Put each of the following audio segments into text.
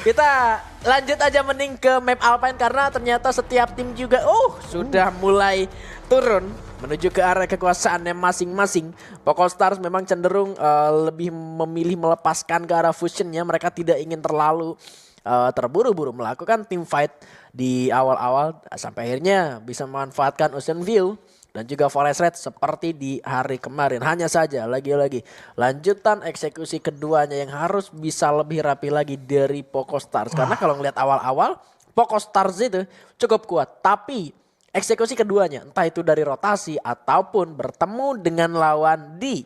Kita lanjut aja mending ke map Alpine karena ternyata setiap tim juga sudah mulai turun menuju ke arah kekuasaannya masing-masing. PocoStars memang cenderung lebih memilih melepaskan ke arah fusionnya. Mereka tidak ingin terlalu terburu-buru melakukan team fight di awal-awal sampai akhirnya bisa memanfaatkan Ocean View dan juga Forest Red seperti di hari kemarin. Hanya saja lagi-lagi lanjutan eksekusi keduanya yang harus bisa lebih rapi lagi dari PocoStars. Karena kalau ngelihat awal-awal PocoStars itu cukup kuat. Tapi eksekusi keduanya entah itu dari rotasi ataupun bertemu dengan lawan di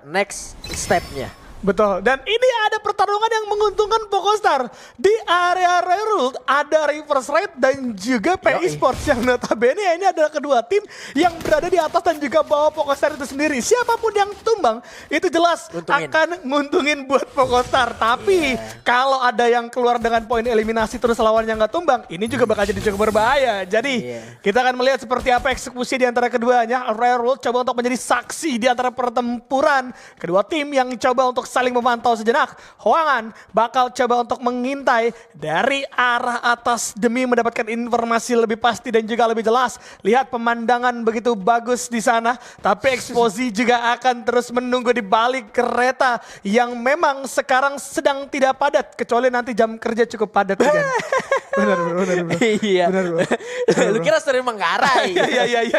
next stepnya. Betul, dan ini ada pertarungan yang menguntungkan PocoStar. Di area Railroad ada Reverse Raid dan juga PI Sports yang notabene ini adalah kedua tim yang berada di atas dan juga bawah PocoStar itu sendiri. Siapapun yang tumbang itu jelas akan nguntungin buat PocoStar. Tapi kalau ada yang keluar dengan poin eliminasi terus lawannya nggak tumbang, ini juga bakal jadi cukup berbahaya. Jadi kita akan melihat seperti apa eksekusi di antara keduanya. Railroad coba untuk menjadi saksi di antara pertempuran kedua tim yang coba untuk saling memantau sejenak. Hwangan bakal coba untuk mengintai dari arah atas demi mendapatkan informasi lebih pasti dan juga lebih jelas. Lihat pemandangan begitu bagus di sana, tapi Exposy juga akan terus menunggu di balik kereta yang memang sekarang sedang tidak padat kecuali nanti jam kerja cukup padat. Benar bro. Iya. Benar bro. Lu kira sering Manggarai? Iya.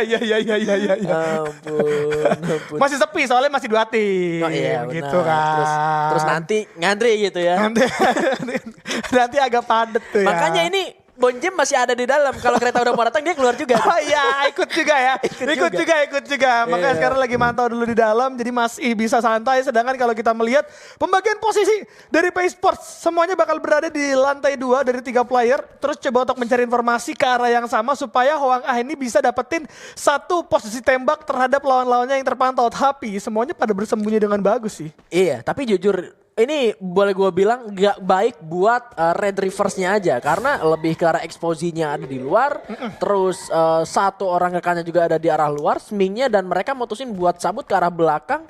Ampun. Masih sepi soalnya masih 2 tim. Oh iya gitu benar. kan. Terus nanti ngantri gitu ya. Nanti agak padat tuh ya. Makanya ini Bonjem masih ada di dalam. Kalau kereta udah mau datang dia keluar juga. Oh iya, ikut juga ya. Ikut juga. Makanya sekarang lagi mantau dulu di dalam, jadi masih bisa santai. Sedangkan kalau kita melihat pembagian posisi dari PI Sports, semuanya bakal berada di lantai 2 dari 3 player. Terus coba untuk mencari informasi ke arah yang sama supaya Hwang Ah ini bisa dapetin satu posisi tembak terhadap lawan-lawannya yang terpantau. Tapi semuanya pada bersembunyi dengan bagus sih. Iya, tapi jujur ini boleh gue bilang gak baik buat Red Reverse-nya aja. Karena lebih ke arah eksposinya ada di luar. Terus satu orang rekannya juga ada di arah luar. Smingnya dan mereka mutusin buat sabut ke arah belakang.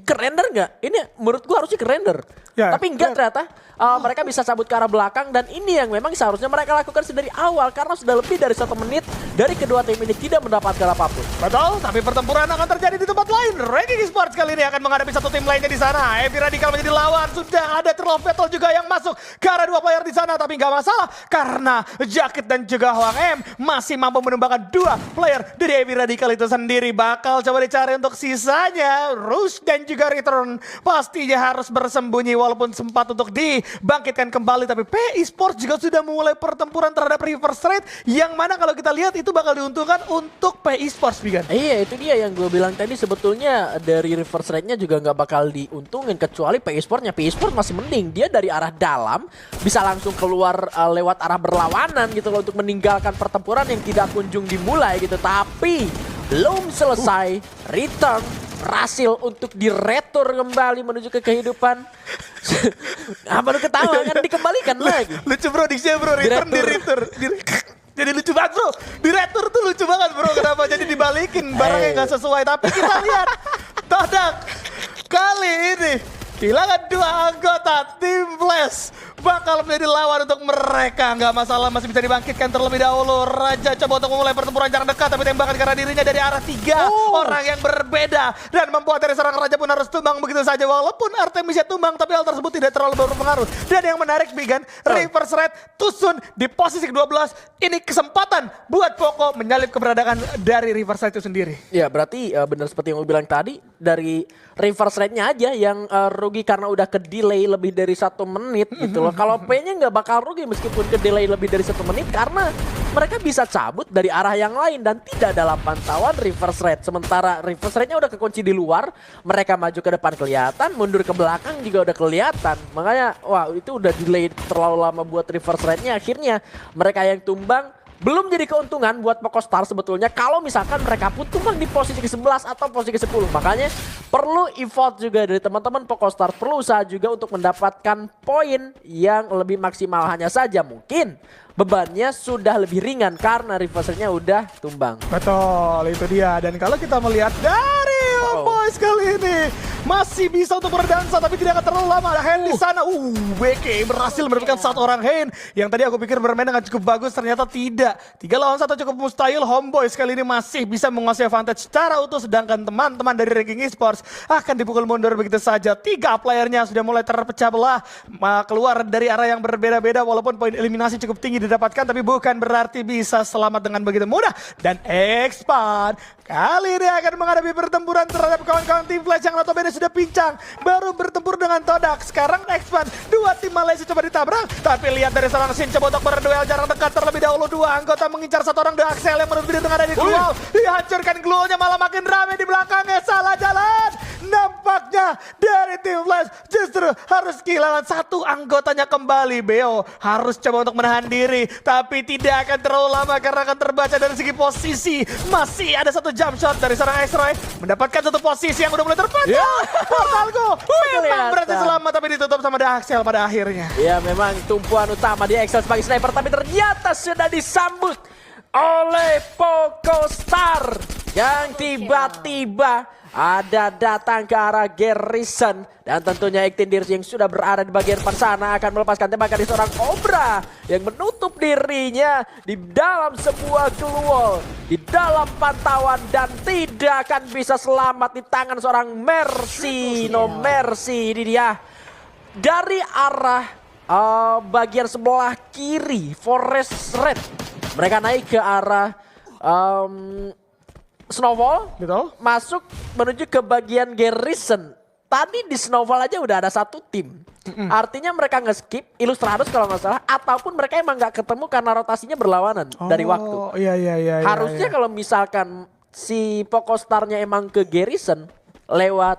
Kerender nggak? Ini menurut gue harusnya kerender. Ya, tapi enggak ternyata. Mereka bisa sabut ke arah belakang dan ini yang memang seharusnya mereka lakukan sedari awal. Karena sudah lebih dari 1 menit dari kedua tim ini tidak mendapatkan apapun. Betul, tapi pertempuran akan terjadi di tempat lain. Ranking Esports kali ini akan menghadapi satu tim lainnya di sana. Heavy Radical menjadi lawan. Sudah ada Trail of Battle juga yang masuk ke arah 2 player di sana. Tapi nggak masalah karena Jakit dan juga Hwang M masih mampu menumbangkan 2 player dari Heavy Radical itu sendiri. Bakal coba dicari untuk sisanya. Rush dan juga Return pastinya harus bersembunyi walaupun sempat untuk dibangkitkan kembali. Tapi PI Sports juga sudah mulai pertempuran terhadap Reverse Raid. Yang mana kalau kita lihat itu bakal diuntungkan untuk PI Sports, Bigan. Iya, itu dia yang gue bilang tadi, sebetulnya dari reverse rate-nya juga nggak bakal diuntungin kecuali PI Sports-nya. PI Sports masih mending, dia dari arah dalam bisa langsung keluar lewat arah berlawanan gitu loh untuk meninggalkan pertempuran yang tidak kunjung dimulai gitu. Tapi belum selesai, Return berhasil untuk diretur kembali menuju ke kehidupan. Apa lu ketawa kan, dikembalikan lagi. Lucu bro, diksnya bro, Return di retur. Jadi lucu banget bro, di retur tuh lucu banget bro, kenapa jadi dibalikin barang yang gak sesuai. Tapi kita lihat, Todak kali ini kehilangan 2 anggota tim Flash bakal menjadi lawan untuk mereka. Nggak masalah, masih bisa dibangkitkan terlebih dahulu. Raja coba untuk memulai pertempuran jarak dekat, tapi tembakan karena dirinya dari arah 3 orang yang berbeda. Dan membuat dari seorang raja pun harus tumbang begitu saja. Walaupun Artemisia tumbang, tapi hal tersebut tidak terlalu berpengaruh. Dan yang menarik Bigan, Reverse Red Tusun di posisi ke-12. Ini kesempatan buat Poco menyalip keberadaan dari Reverse Red itu sendiri. Ya berarti benar seperti yang gue bilang tadi, dari reverse rate-nya aja yang rugi karena udah ke delay lebih dari 1 menit gitu loh. Kalau P-nya nggak bakal rugi meskipun ke delay lebih dari 1 menit karena mereka bisa cabut dari arah yang lain dan tidak dalam pantauan reverse rate. Sementara reverse rate-nya udah kekunci di luar, mereka maju ke depan kelihatan, mundur ke belakang juga udah kelihatan. Makanya wah itu udah delay terlalu lama buat reverse rate-nya. Akhirnya mereka yang tumbang belum jadi keuntungan buat PocoStars sebetulnya kalau misalkan mereka pun tumbang di posisi ke-11 atau posisi ke-10. Makanya perlu effort juga dari teman-teman PocoStars, perlu usaha juga untuk mendapatkan poin yang lebih maksimal. Hanya saja mungkin bebannya sudah lebih ringan karena reverse-nya udah tumbang. Betul, itu dia. Dan kalau kita melihat dari Boys kali ini, masih bisa untuk berdansa tapi tidak akan terlalu lama. Ada Hen di sana. BK berhasil mendapatkan satu orang Hen yang tadi aku pikir bermain dengan cukup bagus, ternyata tidak. 3 lawan 1 cukup mustahil. Homeboys kali ini masih bisa menguasai advantage secara utuh, sedangkan teman-teman dari ranking esports akan dipukul mundur begitu saja. 3 playernya sudah mulai terpecah belah, keluar dari arah yang berbeda-beda, walaupun poin eliminasi cukup tinggi didapatkan, tapi bukan berarti bisa selamat dengan begitu mudah. Dan Expand kali ini akan menghadapi pertempuran terhadap kawan-kawan tim Flash yang notabene sudah pincang, baru bertempur dengan Todak. Sekarang Expand, 2 tim Malaysia coba ditabrak, tapi lihat dari seorang Shin coba untuk berduel jarak dekat terlebih dahulu. 2 anggota mengincar satu orang, The Axel yang menurut video tengah ada di Glow. Dihancurkan Glow-nya, malah makin rame di belakangnya, salah jalan. Nampaknya dari tim Flash justru harus kehilangan satu anggotanya kembali. Beo harus coba untuk menahan diri, tapi tidak akan terlalu lama karena akan terbaca dari segi posisi. Masih ada satu jump shot dari seorang X-Ray, mendapatkan satu posisi yang udah mulai terpecah. Portalgo memang berarti selamat, tapi ditutup sama The Axel pada akhirnya. Ya memang tumpuan utama di Excel sebagai sniper, tapi ternyata sudah disambut oleh Pokostar yang tiba-tiba ada datang ke arah Garrison, dan tentunya Iktindirs yang sudah berada di bagian depan sana akan melepaskan tembakan di seorang Cobra yang menutup dirinya di dalam sebuah keluar, di dalam pantauan, dan tidak akan bisa selamat di tangan seorang Mercy. No Mercy, ini dia dari arah bagian sebelah kiri Forest Red. Mereka naik ke arah Snowfall, Betul. masuk menuju ke bagian Garrison. Tadi di Snowfall aja udah ada satu tim. Artinya mereka nge-skip Illustratus kalau nggak salah, ataupun mereka emang nggak ketemu karena rotasinya berlawanan dari waktu. Iya. Harusnya kalau misalkan si Pokostarnya emang ke Garrison lewat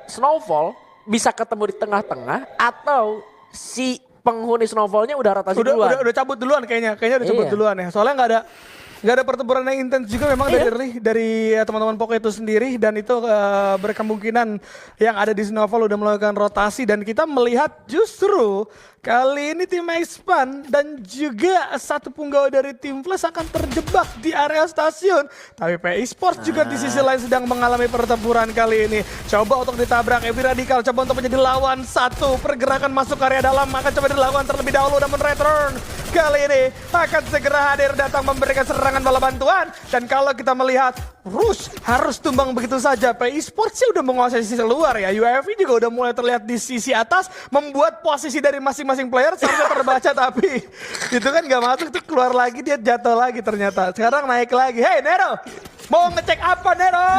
Snowfall, bisa ketemu di tengah-tengah, atau si penghuni Snowfallnya udah rotasi duluan. Udah cabut duluan kayaknya udah cabut duluan ya. Soalnya nggak ada pertempuran yang intens juga memang dari teman-teman Poko itu sendiri, dan itu berkemungkinan yang ada di Snowfall udah melakukan rotasi, dan kita melihat justru kali ini tim Expand dan juga satu punggawa dari tim Flash akan terjebak di area stasiun. Tapi PI Sports juga di sisi lain sedang mengalami pertempuran kali ini. Coba untuk ditabrak, Evi Radikal coba untuk menjadi lawan satu. Pergerakan masuk area dalam akan coba dilakukan terlebih dahulu, namun return kali ini akan segera hadir datang memberikan serangan bala bantuan. Dan kalau kita melihat Rush harus tumbang begitu saja. PI Sports sih udah menguasai sisi luar ya. UAV juga udah mulai terlihat di sisi atas, membuat posisi dari masing-masing player seharusnya terbaca, tapi itu kan gak masuk, tuh keluar lagi, dia jatuh lagi ternyata. Sekarang naik lagi. Hey Nero, mau ngecek apa Nero?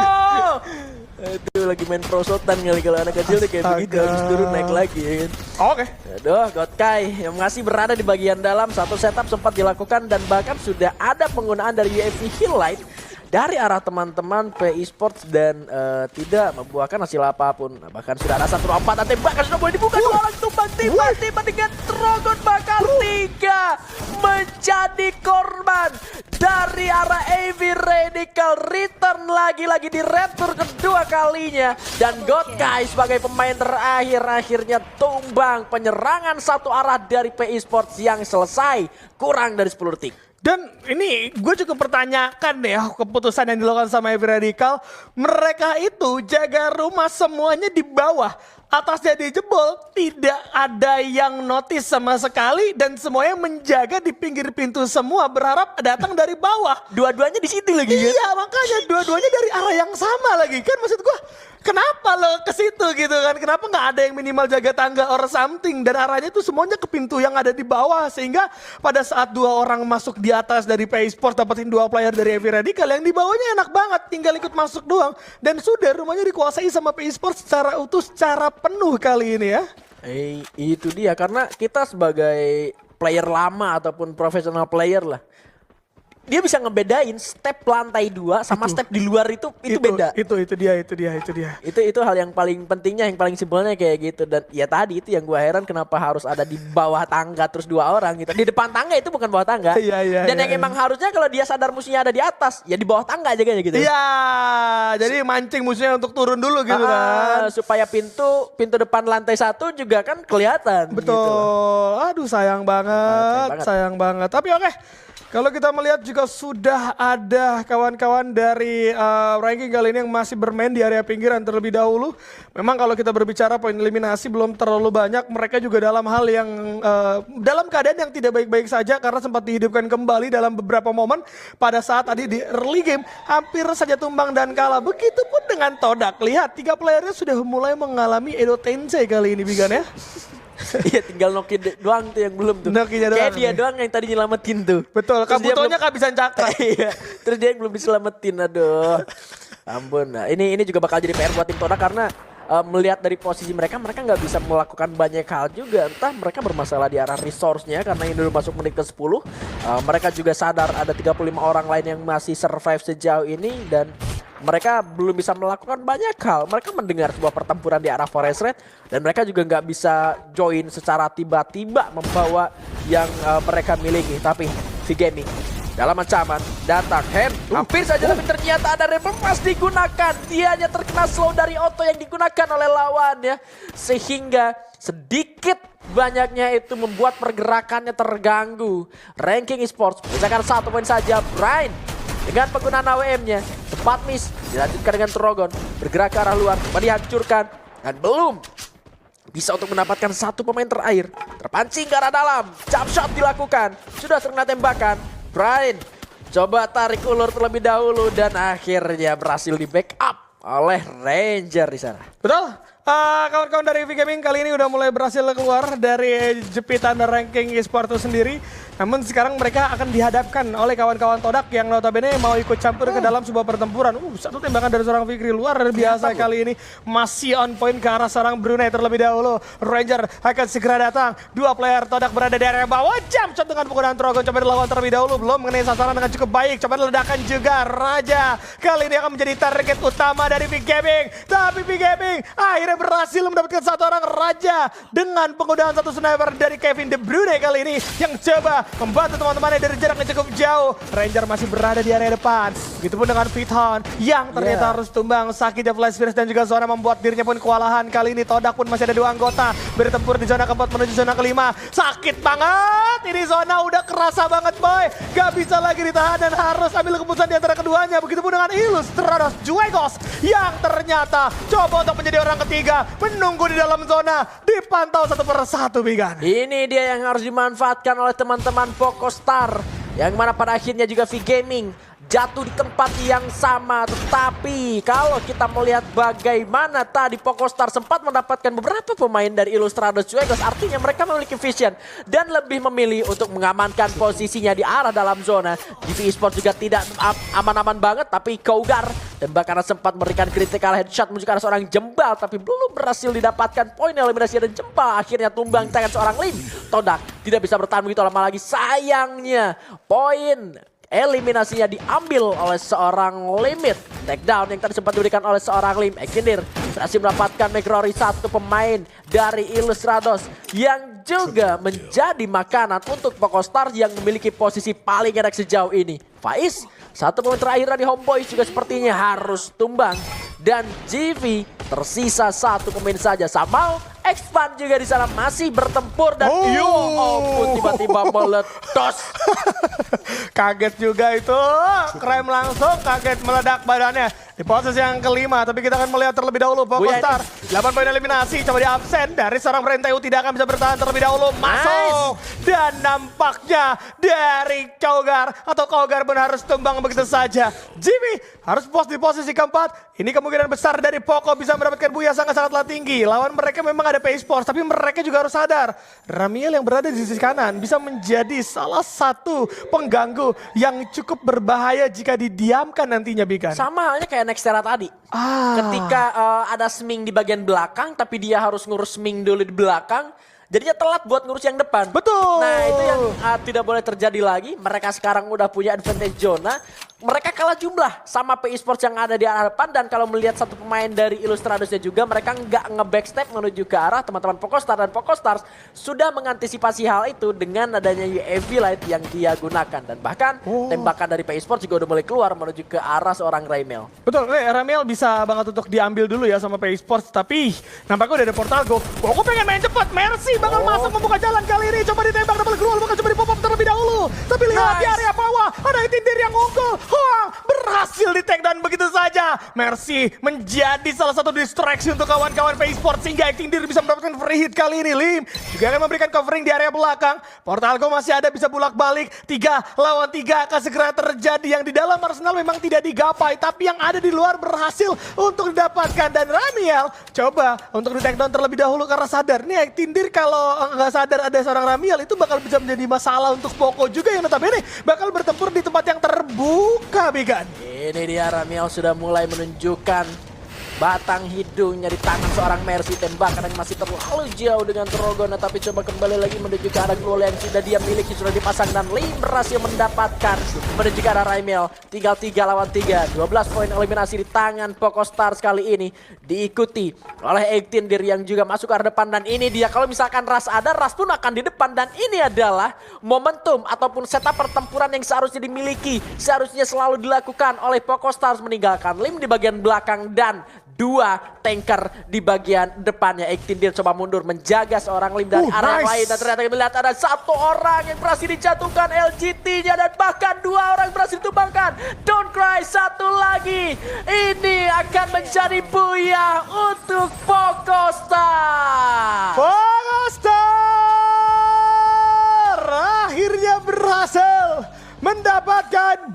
Aduh, lagi main prosotan kali, kalau anak kecil nih kayak begitu, habis turun naik lagi ya kan. Oke. Aduh, Godkai yang masih berada di bagian dalam, satu setup sempat dilakukan, dan bahkan sudah ada penggunaan dari UAV Hill Light dari arah teman-teman PI Sports, dan tidak membuahkan hasil apapun. Nah, bahkan sudah ada 1-4, tembakan sudah boleh dibuka, 2 orang tumbang, tiba-tiba dengan Trogon bakar 3 menjadi korban dari arah AV Radical. Return lagi-lagi di retur kedua kalinya, dan Godkai sebagai pemain terakhir akhirnya tumbang. Penyerangan satu arah dari PI Sports yang selesai kurang dari 10 detik. Dan ini gue juga pertanyakan deh keputusan yang dilakukan sama Evi Radical. Mereka itu jaga rumah semuanya di bawah. Atasnya dijebol, tidak ada yang notice sama sekali, dan semuanya menjaga di pinggir pintu semua, berharap datang dari bawah. Dua-duanya di situ lagi kan? Iya, makanya dua-duanya dari arah yang sama lagi kan, maksud gua. Kenapa lo ke situ gitu kan? Kenapa nggak ada yang minimal jaga tangga or something? Dan arahnya tuh semuanya ke pintu yang ada di bawah, sehingga pada saat 2 orang masuk di atas dari PI Sports dapetin 2 player dari Evi Radical, yang di bawahnya enak banget, tinggal ikut masuk doang. Dan sudah rumahnya dikuasai sama PI Sports secara utuh, secara penuh kali ini ya. Itu dia, karena kita sebagai player lama ataupun profesional player lah, dia bisa ngebedain step lantai 2 sama step di luar itu beda. Itu dia. Itu hal yang paling pentingnya, yang paling simpelnya kayak gitu. Dan ya tadi itu yang gue heran, kenapa harus ada di bawah tangga terus 2 orang gitu. Di depan tangga itu bukan bawah tangga. Iya, Dan yang emang harusnya kalau dia sadar musuhnya ada di atas, ya di bawah tangga aja kayak gitu. Iya, jadi mancing musuhnya untuk turun dulu gitu kan. Supaya pintu depan lantai 1 juga kan kelihatan. Betul. Gitu. Aduh sayang banget. Tapi oke. Kalau kita melihat juga sudah ada kawan-kawan dari ranking kali ini yang masih bermain di area pinggiran terlebih dahulu. Memang kalau kita berbicara poin eliminasi belum terlalu banyak. Mereka juga dalam hal yang dalam keadaan yang tidak baik-baik saja karena sempat dihidupkan kembali dalam beberapa momen pada saat tadi di early game hampir saja tumbang dan kalah. Begitupun dengan Todak. Lihat 3 playernya sudah mulai mengalami Edo Tensei kali ini Bigan ya. Iya tinggal Noki doang tuh yang belum tuh. Nokinya doang. Kayak dia doang yang tadi nyelamatin tuh. Betul, Terus dia Kabutonya belum- kehabisan cakra. Iya. Terus dia yang belum diselamatin, aduh. Ampun. Nah, ini juga bakal jadi PR buat tim Todak karena melihat dari posisi mereka nggak bisa melakukan banyak hal juga. Entah mereka bermasalah di arah resource-nya karena ini udah masuk menit ke-10. Mereka juga sadar ada 35 orang lain yang masih survive sejauh ini dan mereka belum bisa melakukan banyak hal. Mereka mendengar sebuah pertempuran di arah Forest Red dan mereka juga nggak bisa join secara tiba-tiba membawa yang mereka miliki. Tapi V-Gaming dalam ancaman datang hand hampir saja tapi ternyata ada reverse digunakan. Dia hanya terkena slow dari auto yang digunakan oleh lawannya sehingga sedikit banyaknya itu membuat pergerakannya terganggu. Ranking Esports misalkan 1 poin saja. Brian dengan penggunaan AWM-nya sempat miss, dilanjutkan dengan Trogon bergerak ke arah luar, dihancurkan dan belum bisa untuk mendapatkan 1 pemain terakhir. Terpancing ke arah dalam, jump shot dilakukan, sudah terkena tembakan. Brian coba tarik ulur terlebih dahulu dan akhirnya berhasil di backup oleh Ranger di sana. Betul. Kawan-kawan dari V-Gaming kali ini udah mulai berhasil keluar dari jepitan ranking e-sport itu sendiri. Namun sekarang mereka akan dihadapkan oleh kawan-kawan Todak yang notabene mau ikut campur ke dalam sebuah pertempuran. Satu tembakan dari seorang Fikri luar biasa kali ini. Masih on point ke arah seorang Brunei terlebih dahulu. Ranger akan segera datang. 2 player Todak berada di area bawah. Jump shot dengan penggunaan Trogon. Coba dilawan terlebih dahulu. Belum mengenai sasaran dengan cukup baik. Coba diledakkan juga Raja. Kali ini akan menjadi target utama dari V-Gaming. Tapi V-Gaming akhirnya berhasil mendapatkan 1 orang Raja. Dengan penggunaan 1 sniper dari Kevin De Bruyne kali ini. Yang coba membantu teman-temannya dari jarak yang cukup jauh. Ranger masih berada di area depan. Begitupun dengan Piton yang ternyata harus tumbang. Sakitnya Flash Fierce dan juga Zona membuat dirinya pun kewalahan. Kali ini Todak pun masih ada 2 anggota bertempur di zona keempat menuju zona kelima. Sakit banget. Ini zona udah kerasa banget boy. Gak bisa lagi ditahan dan harus ambil keputusan di antara keduanya. Begitupun dengan Illustrados Juegos yang ternyata coba untuk menjadi orang ketiga. Menunggu di dalam zona. Dipantau 1 per 1 Bigan. Ini dia yang harus dimanfaatkan oleh teman-teman Pokostar. Yang mana pada akhirnya juga V-Gaming jatuh di tempat yang sama. Tetapi kalau kita melihat bagaimana tadi Pokostar sempat mendapatkan beberapa pemain dari Illustrados Juegos. Artinya mereka memiliki vision dan lebih memilih untuk mengamankan posisinya di arah dalam zona. GV Esports juga tidak aman-aman banget. Tapi Cougar tembakan sempat memberikan critical headshot menuju ke arah seorang Jembal. Tapi belum berhasil didapatkan poin eliminasi dan Jembal akhirnya tumbang tangan seorang Lim. Todak tidak bisa bertahan begitu lama lagi. Sayangnya poin eliminasinya diambil oleh seorang Limit. Takedown yang tadi sempat diberikan oleh seorang Lim. Ekinir berhasil mendapatkan McRory, 1 pemain dari Illustrados yang juga menjadi makanan untuk Pokostar yang memiliki posisi paling enak sejauh ini. Faiz, 1 pemain terakhir dari Homeboys juga sepertinya harus tumbang. Dan GV tersisa 1 pemain saja. Samau, Expand juga di sana masih bertempur dan tiba-tiba meledos. Kaget juga itu. Krem langsung kaget meledak badannya. Di posisi yang kelima, tapi kita akan melihat terlebih dahulu Pokostar. 8 poin eliminasi, coba di absen dari seorang Brenteu tidak akan bisa bertahan terlebih dahulu. Masuk. Dan nampaknya dari Cougar atau Cougar pun harus tumbang begitu saja. Jimmy harus pos di posisi keempat. Ini kemungkinan besar dari Poko bisa mendapatkan buya sangat-sangatlah tinggi. Lawan mereka memang ada PE Sports, tapi mereka juga harus sadar. Ramiel yang berada di sisi kanan bisa menjadi salah satu pengganggu yang cukup berbahaya jika didiamkan nantinya, Bigan. Sama halnya kayak Nextera tadi. Ketika ada Sming di bagian belakang, tapi dia harus ngurus Sming dulu di belakang. Jadinya telat buat ngurus yang depan. Betul. Nah itu yang tidak boleh terjadi lagi. Mereka sekarang udah punya advantage zona. Mereka kalah jumlah sama PE Sports yang ada di arah depan. Dan kalau melihat 1 pemain dari Illustradosnya juga, mereka nggak nge-backstep menuju ke arah teman-teman Pokostar. Dan Pokostar sudah mengantisipasi hal itu dengan adanya UAV Light yang dia gunakan. Dan bahkan tembakan dari PE Sports juga udah mulai keluar menuju ke arah seorang Raimel. Betul, Ramiel bisa banget untuk diambil dulu ya sama PE Sports. Tapi nampaknya udah ada portal go. Aku pengen main cepat. Mercy bakal masuk membuka jalan kali ini. Coba ditembak double glue, bukan coba di pop up terlebih dahulu. Tapi lihat di area bawah. ada Tindir yang unggul. Wah, berhasil di take down begitu saja. Mercy menjadi salah satu distraksi untuk kawan-kawan PA Esports sehingga Tindir bisa mendapatkan free hit kali ini. Lim juga akan memberikan covering di area belakang. Portalco masih ada, bisa bolak-balik. 3 lawan 3 akan segera terjadi. Yang di dalam Arsenal memang tidak digapai, tapi yang ada di luar berhasil untuk didapatkan. Dan Ramiel coba untuk di take down terlebih dahulu karena sadar nih Tindir kalau nggak sadar ada seorang Ramiel itu bakal bisa menjadi masalah untuk Poco juga yang notabene bakal bertempur di tempat yang terbuka, Bigan. Ini dia Ramiel sudah mulai menunjukkan batang hidungnya di tangan seorang Mercy. Tembakan yang masih terlalu jauh dengan Trogona, tapi coba kembali lagi menuju ke arah gol yang sudah dia miliki, sudah dipasang dan Lim berhasil mendapatkan menuju ke arah Ramiel. Tinggal 3 lawan 3, 12 poin eliminasi di tangan PocoStars kali ini diikuti oleh Tindir yang juga masuk ke arah depan. Dan ini dia kalau misalkan Ras ada, Ras pun akan di depan. Dan ini adalah momentum ataupun setup pertempuran yang seharusnya dimiliki, seharusnya selalu dilakukan oleh PocoStars, meninggalkan Lim di bagian belakang dan 2 tanker di bagian depannya. Tindir coba mundur menjaga seorang Lim dari arah yang lain. Dan ternyata kita lihat ada 1 orang yang berhasil dijatuhkan LGT-nya. Dan bahkan 2 orang berhasil ditumbangkan. Don't Cry 1 lagi. Ini akan menjadi buyah untuk PocoStars. PocoStars akhirnya berhasil mendapatkan